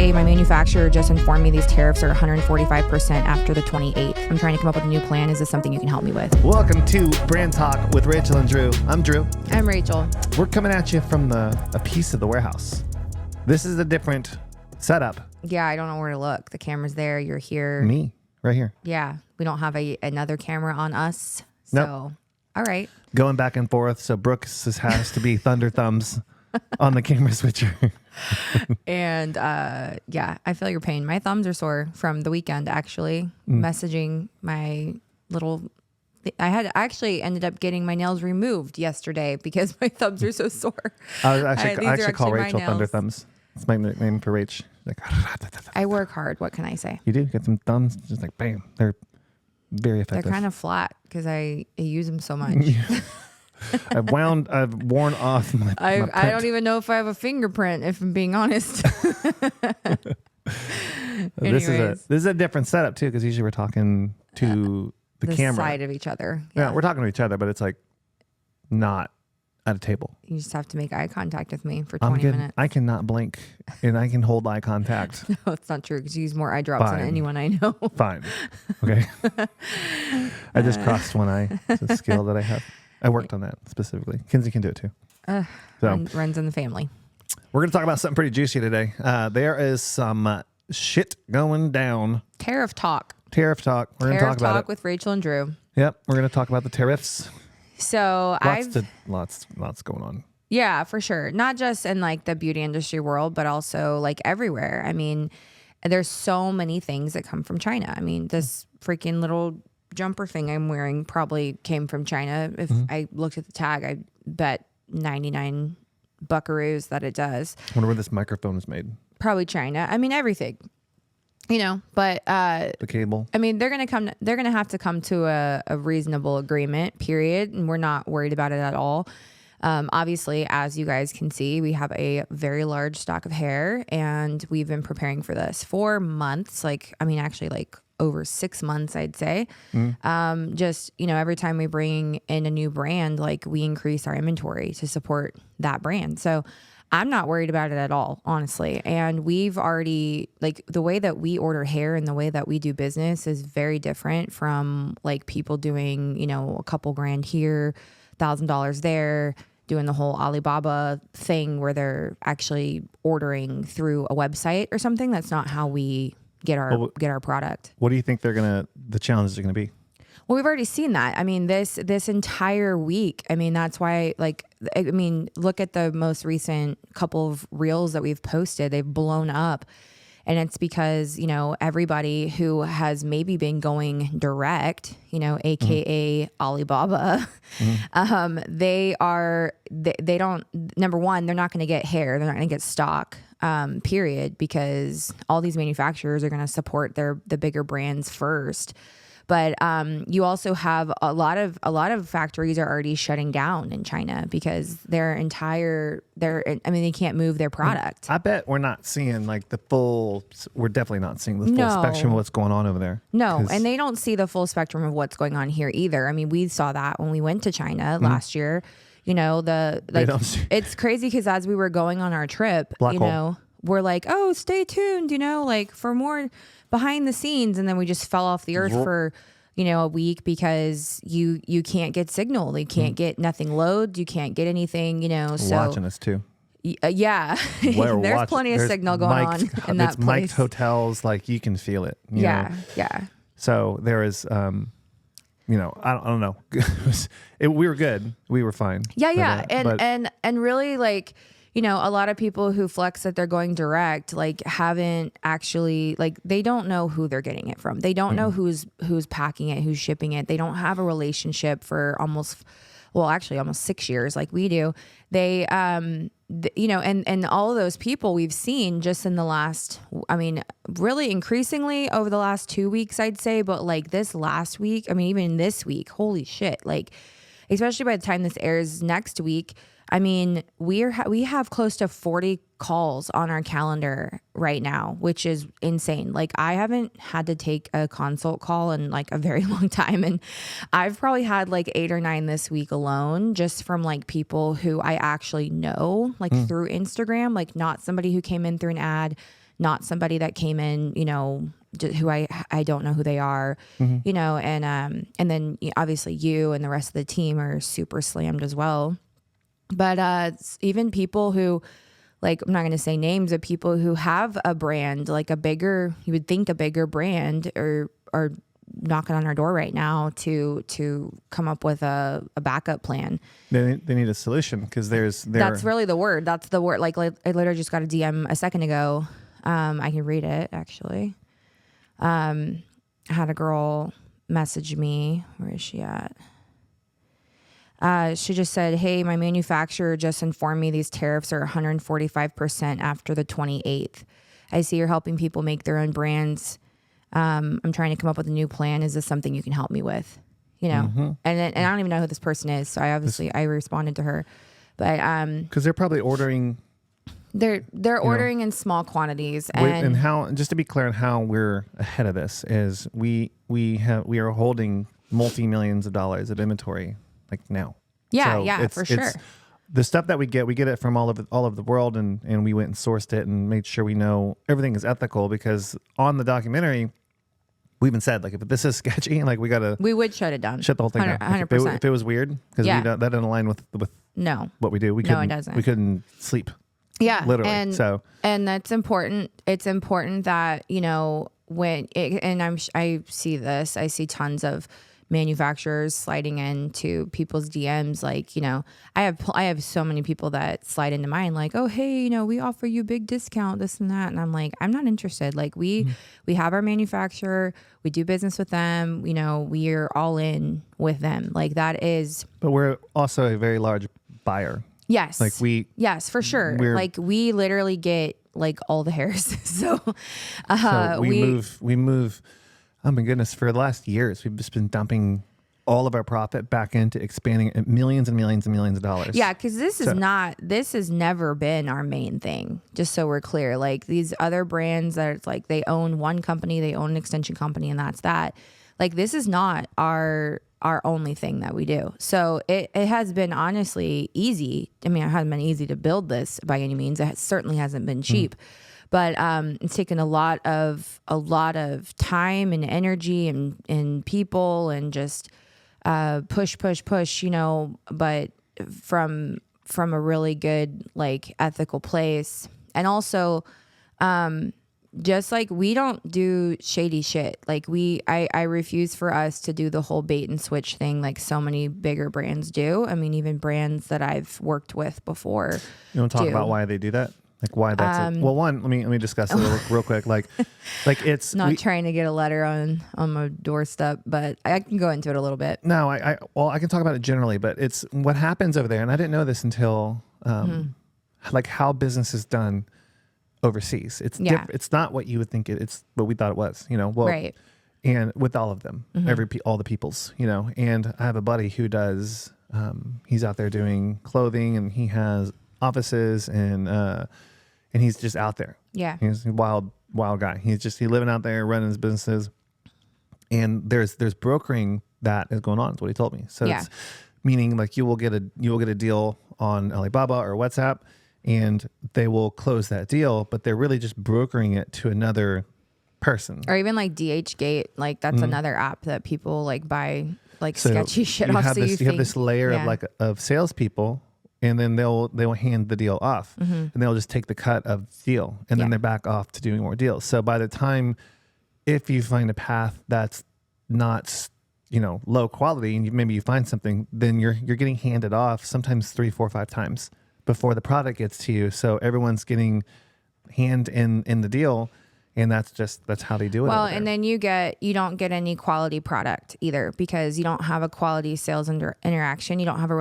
Hey, my manufacturer just informed me these tariffs are 145% after the 28th. I'm trying to come up with a new plan. Is this something you can help me with? Welcome to Brand Talk with Rachel and Drew. I'm Drew. I'm Rachel. We're coming at you from a piece of the warehouse. This is a different setup. Yeah, I don't know where to look. The camera's there. You're here. Me, right here. Yeah, we don't have another camera on us. So, Nope. All right. Going back and forth. So Brooks has to be thunder thumbs on the camera switcher. And yeah, I feel your pain. My thumbs are sore from the weekend, actually. Messaging my little... I actually ended up getting my nails removed yesterday because my thumbs are so sore. I actually call Rachel my thunder nails. thumbs. It's my nickname for Rach. Like, I work hard. What can I say? you do get some thumbs, just like bam. They're very effective. They're kind of flat because I use them so much. I've worn off my I don't even know if I have a fingerprint, if I'm being honest. This is a different setup too, because usually we're talking to the camera side of each other. Yeah, we're talking to each other, but it's like not at a table. You just have to make eye contact with me for I'm 20 good. minutes. I cannot blink, and I can hold eye contact. No, it's not true because you use more eye drops Fine. than anyone I know. Fine. Okay. I just crossed one eye. It's a skill that I have. I worked on that specifically. Kinsey can do it too. Runs in the family. We're going to talk about something pretty juicy today. There is some shit going down. Tariff talk. Tariff talk. We're going to talk about it. With Rachel and Drew. Yep. We're going to talk about the tariffs. So Lots going on. Yeah, for sure. Not just in like the beauty industry world, but also like everywhere. I mean, there's so many things that come from China. I mean, this freaking little jumper thing I'm wearing probably came from China. If I looked at the tag, I bet 99 buckaroos that it does. I wonder where this microphone is made. Probably China. I mean, everything. You know, but the cable. I mean, they're gonna have to come to a reasonable agreement, period. And we're not worried about it at all. Obviously, as you guys can see, we have a very large stock of hair, and we've been preparing for this for months. Actually over 6 months, I'd say. Just, every time we bring in a new brand, like we increase our inventory to support that brand. So I'm not worried about it at all, honestly. And we've already, the way that we order hair and the way that we do business is very different from like people doing, a couple grand here, $1,000 there, doing the whole Alibaba thing where they're actually ordering through a website or something. That's not how we get our product. What do you think the challenges are going to be? Well, we've already seen that. I mean, this entire week, that's why, look at the most recent couple of reels that we've posted. They've blown up. And it's because, everybody who has maybe been going direct, AKA Alibaba, they don't, number one, they're not going to get hair. They're not going to get stock, period, because all these manufacturers are going to support the bigger brands first. But you also have a lot of factories are already shutting down in China because they can't move their product. I bet we're not seeing we're definitely not seeing the full spectrum of what's going on over there. No, and they don't see the full spectrum of what's going on here either. I mean, we saw that when we went to China last year. It's crazy because as we were going on our trip, we're like, oh, stay tuned, for more behind the scenes, and then we just fell off the earth for a week because you can't get signal, you can't get nothing loads, you can't get anything, so watching us too. Yeah, there's plenty of signal going on in that place. Mic'd hotels, you can feel it. Yeah. So there is, I don't know. We were good. We were fine. Yeah. And really a lot of people who flex that they're going direct, haven't actually, they don't know who they're getting it from. They don't know who's packing it, who's shipping it. They don't have a relationship for almost 6 years like we do. They, and all of those people we've seen just in the last, really increasingly over the last 2 weeks, I'd say, but this last week, even this week, holy shit, especially by the time this airs next week, we have close to 40 calls on our calendar right now, which is insane. I haven't had to take a consult call in a very long time. And I've probably had 8 or 9 this week alone, just from people who I actually know, through Instagram, not somebody who came in through an ad, not somebody that came in, who I don't know who they are, and then obviously you and the rest of the team are super slammed as well. But even people who, like, I'm not going to say names, but people who have a brand, like you would think a bigger brand are knocking on our door right now to come up with a backup plan. They need a solution because that's really the word. That's the word. Like I literally just got a DM a second ago. I can read it actually. I had a girl message me. Where is she at? She just said, "Hey, my manufacturer just informed me these tariffs are 145% after the 28th. I see you're helping people make their own brands. I'm trying to come up with a new plan. Is this something you can help me with?" And I don't even know who this person is. So I responded to her, but because they're probably ordering. They're ordering in small quantities, and how, just to be clear on how we're ahead of this, is we are holding multi-millions of dollars of inventory like now. Yeah, for sure. The stuff that we get it from all over the world, and we went and sourced it and made sure we know everything is ethical, because on the documentary we even said, like, if this is sketchy, like we would shut it down, shut the whole thing down. 100%. If it was weird, because that didn't align with what we do. It doesn't. We couldn't sleep. Yeah, literally. And that's important. It's important that I see this. I see tons of manufacturers sliding into people's DMs. Like, I have so many people that slide into mine like, "Oh, hey, we offer you a big discount, this and that." And I'm like, I'm not interested. Like, we have our manufacturer, we do business with them, we are all in with them. Like, that is. But we're also a very large buyer. Yes. Like yes, for sure. Like, we literally get like all the hairs. So we move. Oh my goodness. For the last years, we've just been dumping all of our profit back into expanding millions and millions and millions of dollars. Yeah. Cause this has never been our main thing. Just so we're clear, like these other brands that it's like, they own one company, they own an extension company, and that's that. Like, this is not our only thing that we do. So it has been honestly easy. I mean, it hasn't been easy to build this by any means. It certainly hasn't been cheap, but it's taken a lot of time and energy and people and just push, but from a really good, like, ethical place. And also, just like, we don't do shady shit. Like, I refuse for us to do the whole bait and switch thing like so many bigger brands do. I mean, even brands that I've worked with before. You want to talk about why they do that? Like, why that's well, one, let me discuss it real quick. Like it's not trying to get a letter on my doorstep, but I can go into it a little bit. No, I can talk about it generally, but it's what happens over there. And I didn't know this until like how business is done overseas. It's it's not what you would think it's what we thought it was, right. And with all of them, all the peoples, and I have a buddy who does, he's out there doing clothing, and he has offices, and he's just out there. Yeah. He's a wild guy. He's living out there, running his businesses, and there's brokering that is going on, is what he told me. So it's meaning, like, you will get a deal on Alibaba or WhatsApp, and they will close that deal, but they're really just brokering it to another person. Or even like DHgate, like that's another app that people like buy like sketchy shit off. So you have this layer of salespeople, and then they will hand the deal off, and they'll just take the cut of the deal, and then they're back off to doing more deals. So by the time, if you find a path that's not low quality, and maybe you find something, then you're getting handed off sometimes 3, 4, 5 times before the product gets to you. So everyone's getting hand in the deal, and that's how they do it. Well, and then you don't get any quality product either, because you don't have a quality sales interaction. You don't have a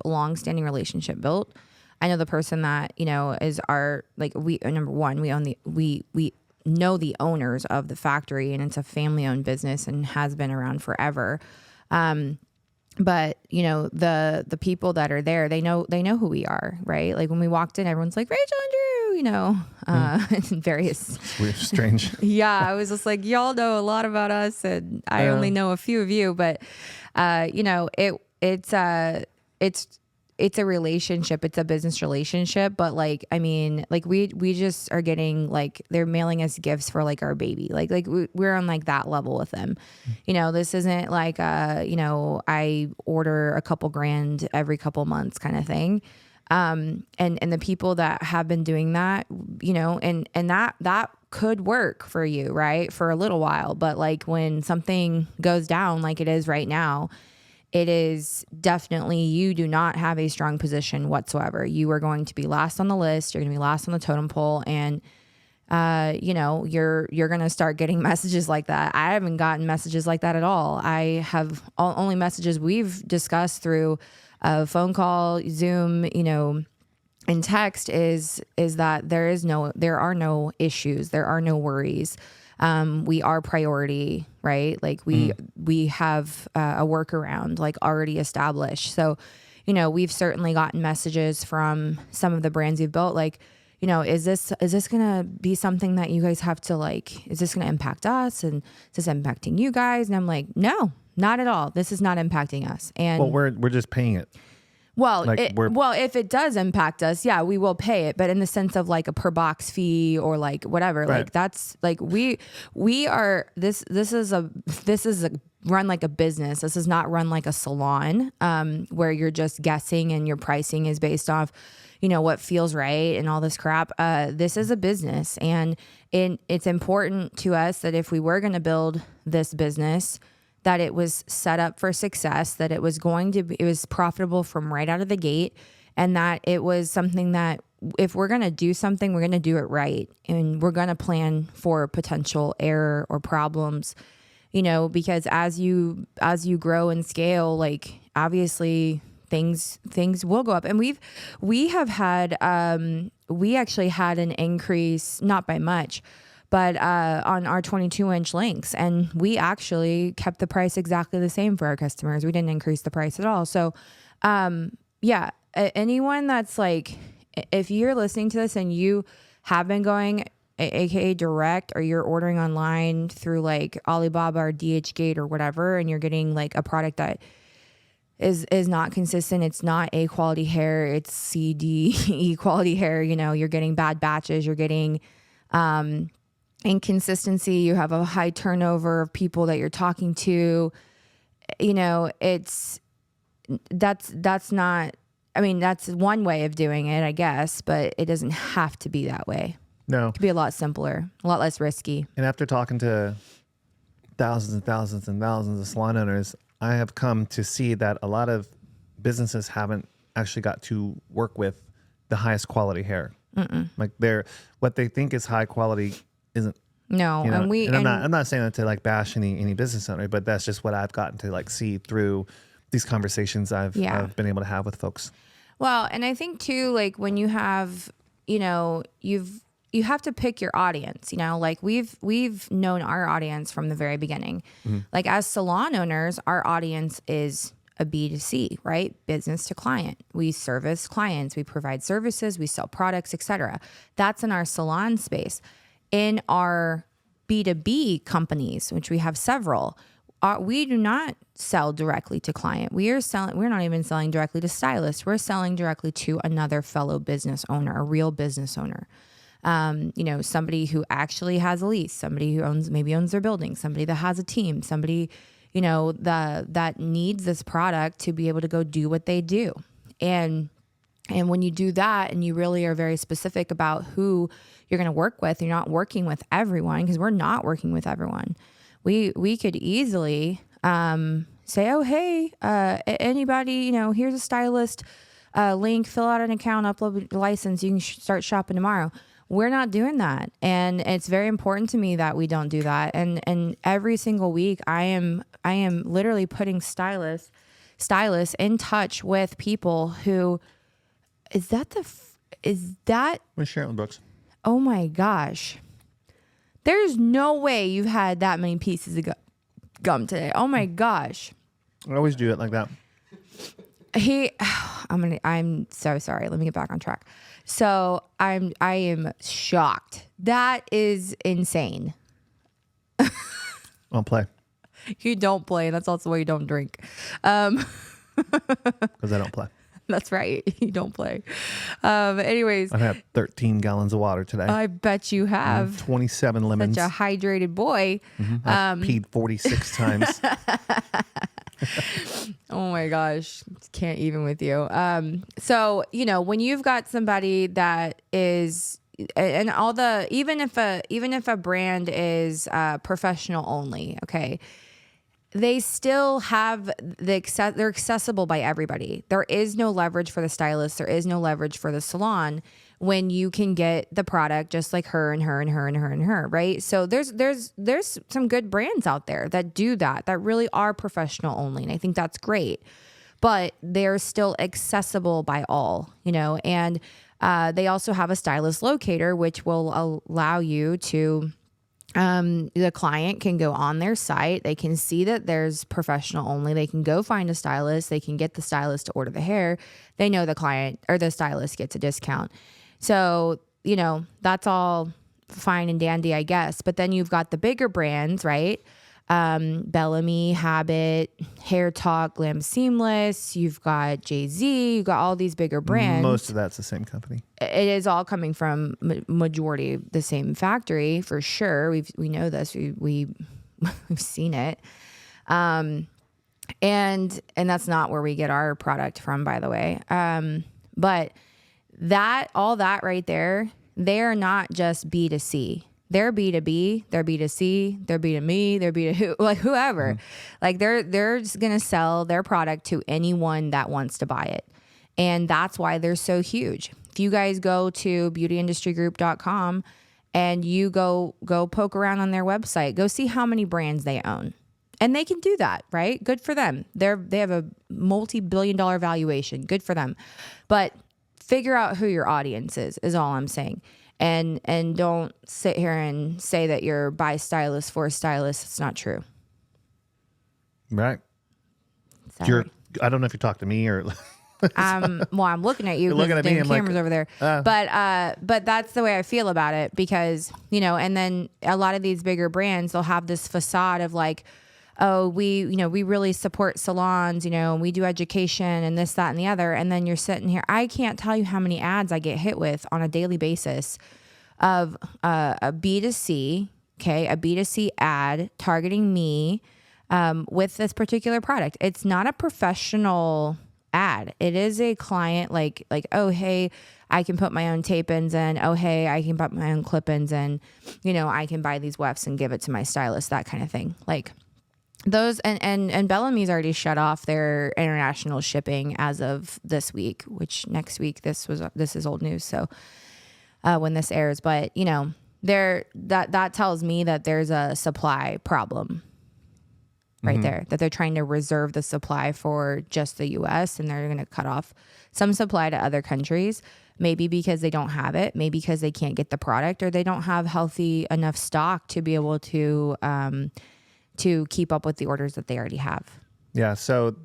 long-standing relationship built. I know the person that, is our, like, number one, we own we know the owners of the factory, and it's a family-owned business and has been around forever. But the people that are there, they know who we are, right? Like, when we walked in, everyone's like, "Rachel and Drew," various. It's weird, strange. Yeah, I was just like, y'all know a lot about us, and I only know a few of you, but it's it's a relationship, it's a business relationship, but like, I mean, like we just are getting like, they're mailing us gifts for like our baby. Like we're on like that level with them. You know, this isn't like, you know, I order a couple grand every couple months kind of thing. And the people that have been doing that, you know, and that could work for you, right? For a little while. But like when something goes down like it is right now, it is definitely, you do not have a strong position whatsoever. You are going to be last on the list. You're going to be last on the totem pole. And, you know, you're going to start getting messages like that. I haven't gotten messages like that at all. I have only messages we've discussed through a phone call, Zoom, you know, and text is that there are no issues. There are no worries. We are priority, right? Like we have a workaround like already established. So, you know, we've certainly gotten messages from some of the brands you've built, like, you know, is this going to be something that you guys have to like, is this going to impact us? And is this impacting you guys? And I'm like, no, not at all. This is not impacting us. And well, we're just paying it. Well, like if it does impact us, yeah, we will pay it. But in the sense of like a per box fee or like whatever, right. Like that's like we are this is a run like a business. This is not run like a salon, where you're just guessing and your pricing is based off, you know, what feels right and all this crap. This is a business, and it's important to us that if we were going to build this business, that it was set up for success, that it was profitable from right out of the gate, and that it was something that if we're going to do something, we're going to do it right. And we're going to plan for potential error or problems, you know, because as you grow and scale, like obviously things will go up. And we actually had an increase, not by much, but on our 22-inch links. And we actually kept the price exactly the same for our customers. We didn't increase the price at all. So, yeah, anyone that's like, if you're listening to this and you have been going AKA direct, or you're ordering online through like Alibaba or DHgate or whatever, and you're getting like a product that is not consistent, it's not A quality hair, it's CDE quality hair, you know, you're getting bad batches, you're getting, inconsistency, you have a high turnover of people that you're talking to, you know, that's not, I mean, that's one way of doing it, I guess, but it doesn't have to be that way. No. It could be a lot simpler, a lot less risky. And after talking to thousands and thousands and thousands of salon owners, I have come to see that a lot of businesses haven't actually got to work with the highest quality hair. Like what they think is high quality isn't. No, you know? and I'm not saying that to like bash any business owner, but that's just what I've gotten to like see through these conversations I've been able to have with folks. Well, and I think too, like when you have, you know, you have to pick your audience, you know, like we've known our audience from the very beginning. Like as salon owners, our audience is a B2C, right? Business to client. We service clients, we provide services, we sell products, etc. That's in our salon space. In our B2B companies, which we have several, we do not sell directly to client. We're not even selling directly to stylists. We're selling directly to another fellow business owner, a real business owner. You know, somebody who actually has a lease, somebody who maybe owns their building, somebody that has a team, somebody, you know, that needs this product to be able to go do what they do. And when you do that and you really are very specific about who you're going to work with, you're not working with everyone, because we're not working with everyone. We could easily say, oh, hey, anybody, you know, here's a stylist link, fill out an account, upload a license, you can start shopping tomorrow. We're not doing that. And it's very important to me that we don't do that. And every single week I am literally putting stylists in touch with people who, is that We're sharing books. Oh my gosh. There's no way you've had that many pieces of gum today. Oh my gosh. I always do it like that. I'm so sorry. Let me get back on track. So I am shocked. That is insane. I'll play. You don't play. That's also why you don't drink. Because I don't play. That's right. You don't play. Anyways, I've had 13 gallons of water today. I bet you have. 27 lemons. Such a hydrated boy. I've peed 46 times. Oh my gosh. Can't even with you. So, when you've got somebody that is, and even if a brand is professional only, okay, they still have they're accessible by everybody. There is no leverage for the stylist. There is no leverage for the salon when you can get the product just like her and her and her and her and her, right? So there's some good brands out there that do that really are professional only. And I think that's great, but they're still accessible by all, and they also have a stylist locator, which will allow you to, the client can go on their site. They can see that there's professional only. They can go find a stylist. They can get the stylist to order the hair. They know the client or the stylist gets a discount. So, that's all fine and dandy, I guess. But then you've got the bigger brands, right? Bellamy, Habit, Hair Talk, Glam Seamless. You've got Jay-Z. You've got all these bigger brands. Most of that's the same company. It is all coming from majority the same factory for sure. We know this. We've seen it. And that's not where we get our product from, by the way. But all that right there, they're not just B2C. They're B2B, they're B2C, they're B2Me, they're B2 like whoever. Like they're just gonna sell their product to anyone that wants to buy it. And that's why they're so huge. If you guys go to beautyindustrygroup.com and you go poke around on their website, go see how many brands they own. And they can do that, right? Good for them. They have a multi-billion-dollar valuation. Good for them. But figure out who your audience is all I'm saying. And don't sit here and say that you're by stylist for stylist. It's not true. Right. Sorry. I don't know if you talk to me or. Well, I'm looking at you. You're looking at me. I'm cameras over there. But that's the way I feel about it because, and then a lot of these bigger brands, they'll have this facade of like, oh, we really support salons, and we do education and this, that, and the other. And then you're sitting here. I can't tell you how many ads I get hit with on a daily basis of a B2C, a B2C ad targeting me with this particular product. It's not a professional ad. It is a client like, oh, hey, I can put my own tape-ins in. Oh, hey, I can put my own clip-ins in. I can buy these wefts and give it to my stylist, that kind of thing. Like, those and Bellamy's already shut off their international shipping as of this week, which next week this is old news. So when this airs, but that tells me that there's a supply problem right there, that they're trying to reserve the supply for just the US and they're going to cut off some supply to other countries, maybe because they don't have it, maybe because they can't get the product or they don't have healthy enough stock to be able to keep up with the orders that they already have. Yeah. So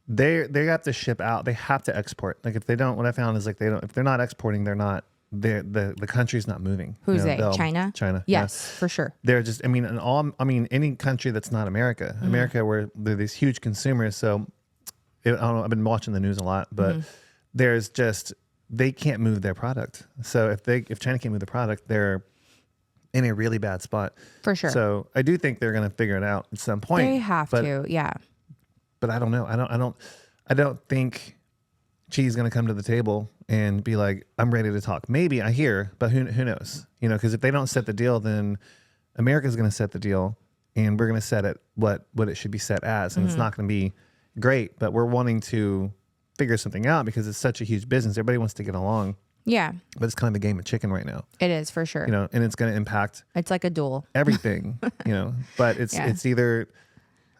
they have to ship out. They have to export. Like if they don't, what I found is like if they're not exporting, the country's not moving. Who's they? China? China. Yes, for sure. They're just, any country that's not America, America where they're these huge consumers. So I don't know, I've been watching the news a lot, but there's just, they can't move their product. So if China can't move the product, they're in a really bad spot. For sure. So I do think they're going to figure it out at some point. They have to, yeah. But I don't know. I don't think Chi's going to come to the table and be like, I'm ready to talk. Maybe I hear, but who knows? Because if they don't set the deal, then America's going to set the deal and we're going to set it what it should be set as. And it's not going to be great, but we're wanting to figure something out because it's such a huge business. Everybody wants to get along. Yeah. But it's kind of the game of chicken right now. It is for sure. And it's going to impact. It's like a duel. Everything, but it's either,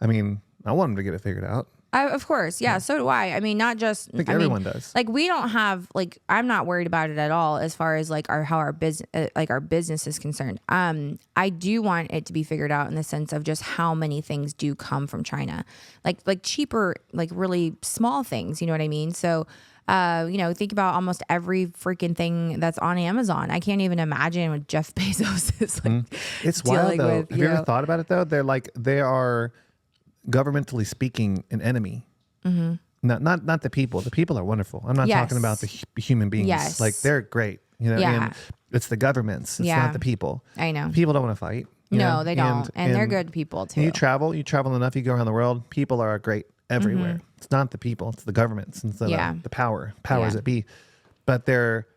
I want them to get it figured out. Of course. Yeah. So do I. Not just, I think everyone does. Like we don't have, I'm not worried about it at all as far as how our business is concerned. I do want it to be figured out in the sense of just how many things do come from China, like cheaper, really small things, you know what I mean? So, think about almost every freaking thing that's on Amazon. I can't even imagine what Jeff Bezos is It's wild though. Have you ever thought about it though? They are governmentally speaking an enemy. not the people. The people are wonderful. I'm not talking about the human beings. Yes. Like they're great, you know, and it's the governments. It's not the people. I know. People don't want to fight. No, they don't. And they're good people too. You travel enough, you go around the world. People are great everywhere. It's not the people, it's the governments and the powers that be. But they're,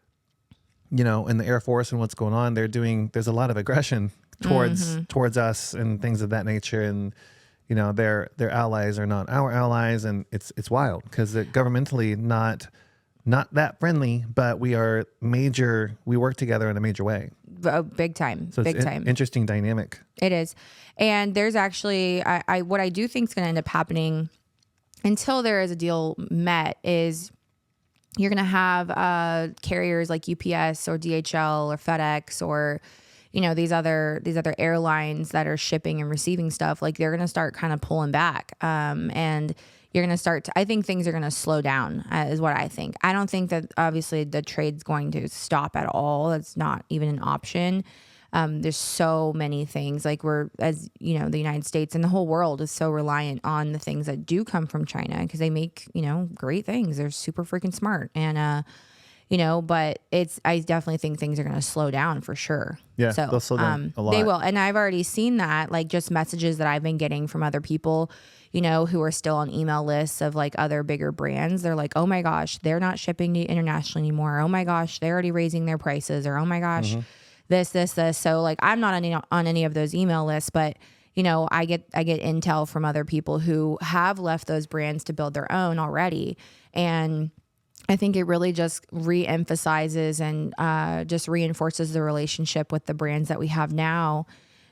you know, in the Air Force and what's going on, there's a lot of aggression towards us and things of that nature. And, you know, their allies are not our allies. And it's wild because they're governmentally not that friendly, but we work together in a major way. Oh, big time. So big it's time. Interesting dynamic. It is. And there's actually, what I do think is going to end up happening until there is a deal met is you're going to have carriers like UPS or DHL or FedEx or, you know, these other airlines that are shipping and receiving stuff. Like they're going to start kind of pulling back. And you're going to start I think things are going to slow down is what I think. I don't think that obviously the trade's going to stop at all. That's not even an option. There's so many things like as you know, the United States and the whole world is so reliant on the things that do come from China because they make, you know, great things. They're super freaking smart. And, you know, but I definitely think things are going to slow down for sure. Yeah, so, they'll slow down a lot. They will. And I've already seen that, like just messages that I've been getting from other people, you know, who are still on email lists of like other bigger brands. They're like, oh my gosh, they're not shipping internationally anymore. Oh my gosh, they're already raising their prices. Or, oh my gosh, this. So like, I'm not on any of those email lists, but you know, I get intel from other people who have left those brands to build their own already. And I think it really just re-emphasizes and just reinforces the relationship with the brands that we have now,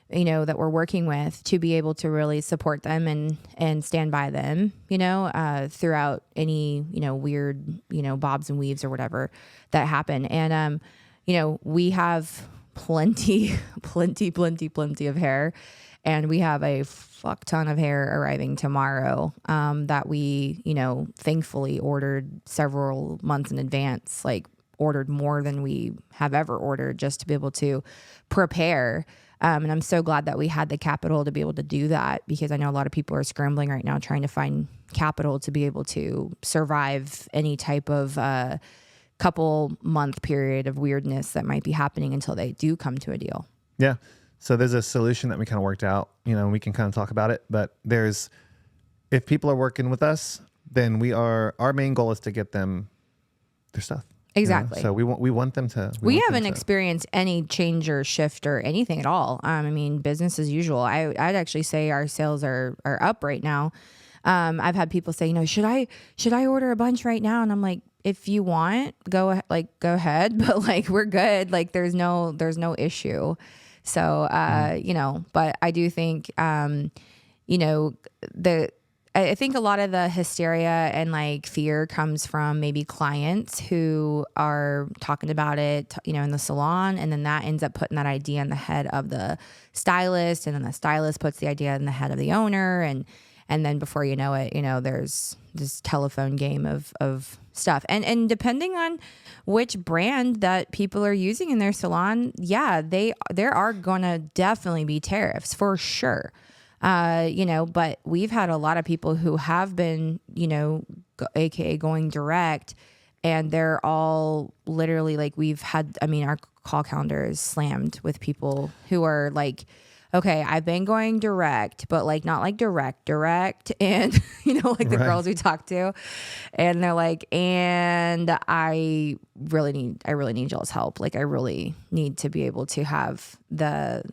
you know, that we're working with to be able to really support them and stand by them, you know, throughout any, you know, weird, you know, bobs and weaves or whatever that happen. And, you know, we have plenty of hair, and we have a fuck ton of hair arriving tomorrow that we, you know, thankfully ordered several months in advance, like ordered more than we have ever ordered just to be able to prepare. And I'm so glad that we had the capital to be able to do that, because I know a lot of people are scrambling right now trying to find capital to be able to survive any type of couple month period of weirdness that might be happening until they do come to a deal. Yeah. So there's a solution that we kind of worked out, you know, and we can kind of talk about it, but if people are working with us, then our main goal is to get them their stuff. Exactly. You know? So we want them to. We haven't experienced any change or shift or anything at all. I mean, business as usual. I'd actually say our sales are up right now. I've had people say, you know, should I order a bunch right now? And I'm like, if you want, go ahead. But like, we're good. Like there's no issue. So, you know, but I do think, you know, I think a lot of the hysteria and like fear comes from maybe clients who are talking about it, you know, in the salon, and then that ends up putting that idea in the head of the stylist, and then the stylist puts the idea in the head of the owner, and then before you know it, you know, there's this telephone game of stuff. And depending on which brand that people are using in their salon, yeah, there are gonna definitely be tariffs for sure. You know, but we've had a lot of people who have been, you know, AKA going direct, and they're all literally like, our call calendar is slammed with people who are like, okay, I've been going direct, but like not like direct. And, you know, like the girls we talk to, and they're like, and I really need y'all's help. Like I really need to be able to have the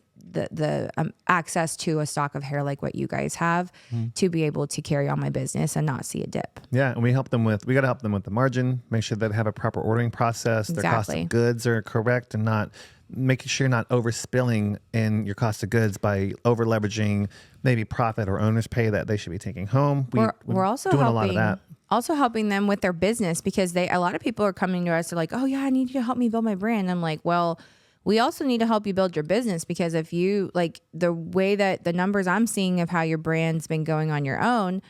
access to a stock of hair like what you guys have to be able to carry on my business and not see a dip. Yeah. And we got to help them with the margin, make sure that they have a proper ordering process. Their cost of goods are correct, and not making sure you're not overspilling in your cost of goods by over leveraging maybe profit or owner's pay that they should be taking home. We're also doing a lot of that. Also helping them with their business, because a lot of people are coming to us. They're like, oh yeah, I need you to help me build my brand. I'm like, well, we also need to help you build your business, because if you like the way that the numbers I'm seeing of how your brand's been going on your own,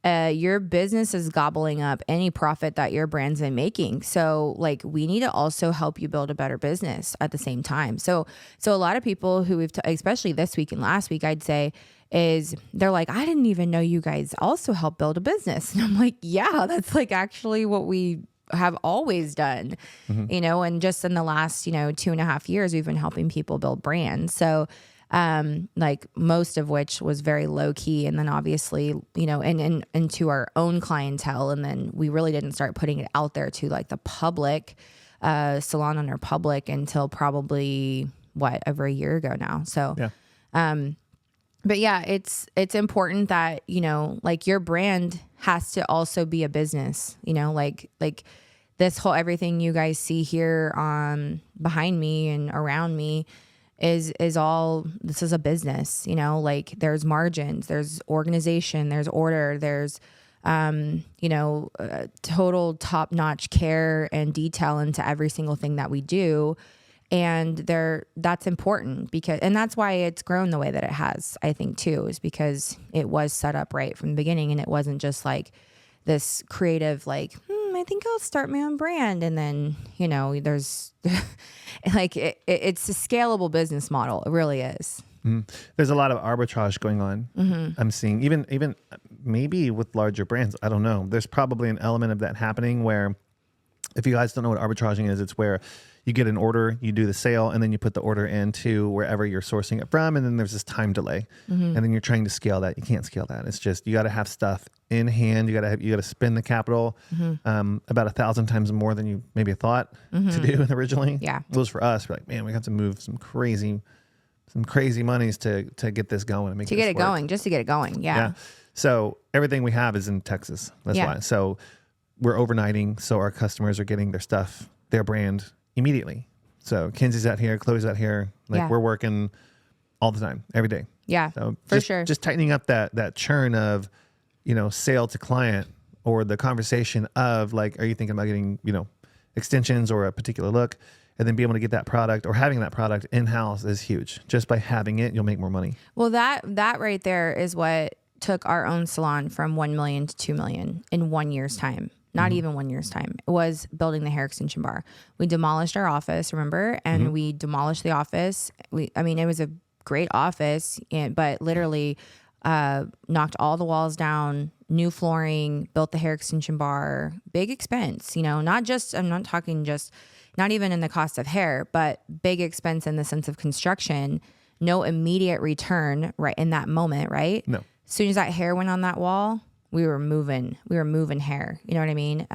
your business is gobbling up any profit that your brand's been making. So like we need to also help you build a better business at the same time. So a lot of people who especially this week and last week, I'd say, is they're like, I didn't even know you guys also help build a business. And I'm like, yeah, that's like actually what we have always done, you know, and just in the last, 2.5 years, we've been helping people build brands. So like most of which was very low key. And then obviously, and into our own clientele. And then we really didn't start putting it out there to like the public, salon owner public until probably over a year ago now. So, but yeah, it's important that, like your brand has to also be a business, like this whole, everything you guys see here behind me and around me is all, this is a business, like there's margins, there's organization, there's order, there's, total top-notch care and detail into every single thing that we do. And that's important and that's why it's grown the way that it has, I think too, is because it was set up right from the beginning. And it wasn't just like this creative, like, I think I'll start my own brand. And then, there's like, it's a scalable business model. It really is. There's a lot of arbitrage going on. I'm seeing even maybe with larger brands. I don't know. There's probably an element of that happening where, if you guys don't know what arbitraging is, it's where you get an order, you do the sale, and then you put the order into wherever you're sourcing it from. And then there's this time delay. And then you're trying to scale that. You can't scale that. It's just, you got to have stuff in hand. You got to spend the capital about 1,000 times more than you maybe thought to do originally. Yeah. It was for us. We're like, man, we have to move some crazy monies to get this going and make to get it going, just to get it going. Yeah. So everything we have is in Texas. That's why. So we're overnighting. So our customers are getting their stuff, their brand immediately. So Kenzie's out here, Chloe's out here. Like we're working all the time, every day. Yeah, so for sure. Just tightening up that churn of, sale to client, or the conversation of like, are you thinking about getting, extensions or a particular look? And then be able to get that product or having that product in-house is huge. Just by having it, you'll make more money. Well, that right there is what took our own salon from 1 million to 2 million in 1 year's time. Not even 1 year's time. It was building the hair extension bar. We demolished our office, remember? And we demolished the office. It was a great office, but literally knocked all the walls down, new flooring, built the hair extension bar, big expense, I'm not talking just, not even in the cost of hair, but big expense in the sense of construction, no immediate return right in that moment, right? No. As soon as that hair went on that wall, we were moving hair, you know what I mean?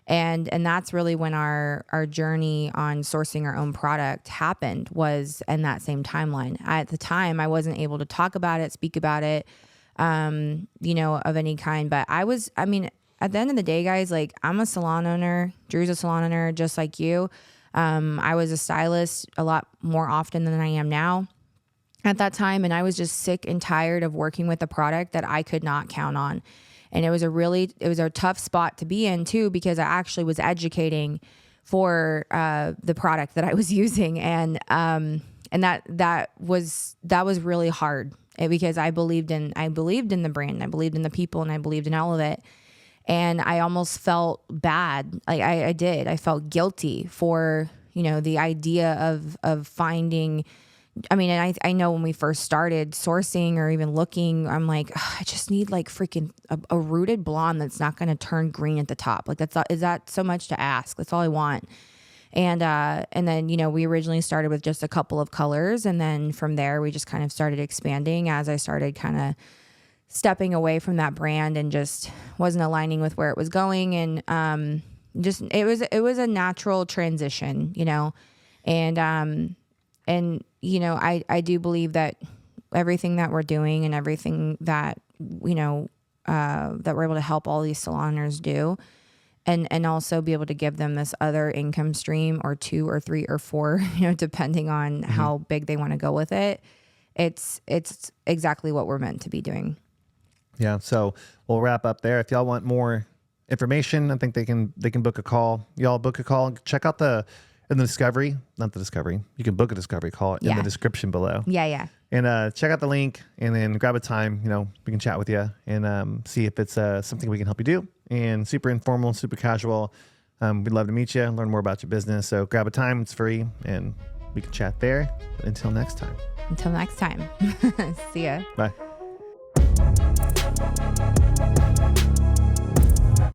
And that's really when our journey on sourcing our own product happened, was in that same timeline. At the time, I wasn't able to talk about it, speak about it, of any kind. But at the end of the day, guys, like, I'm a salon owner. Drew's a salon owner, just like you. I was a stylist a lot more often than I am now at that time. And I was just sick and tired of working with a product that I could not count on. And it was a tough spot to be in too, because I actually was educating for the product that I was using. And that was really hard, because I believed in the brand, I believed in the people, and I believed in all of it. And I almost felt bad. Like I did. I felt guilty for, the idea of finding. And I know when we first started sourcing or even looking, I'm like, I just need like freaking a rooted blonde that's not going to turn green at the top. Like is that so much to ask? That's all I want. And then, we originally started with just a couple of colors. And then from there, we just kind of started expanding as I started kind of stepping away from that brand and just wasn't aligning with where it was going. And it was a natural transition, and I do believe that everything that we're doing and everything that, that we're able to help all these saloners do, and also be able to give them this other income stream, or 2 or 3 or 4, depending on how big they want to go with it. It's exactly what we're meant to be doing. Yeah. So we'll wrap up there. If y'all want more information, I think they can book a call. Y'all book a call. Check out not the discovery. You can book a discovery call in the description below. Yeah. And check out the link and then grab a time, we can chat with you and see if it's something we can help you do. And super informal, super casual. We'd love to meet you, learn more about your business. So grab a time, it's free, and we can chat there. But until next time. Until next time. See ya. Bye.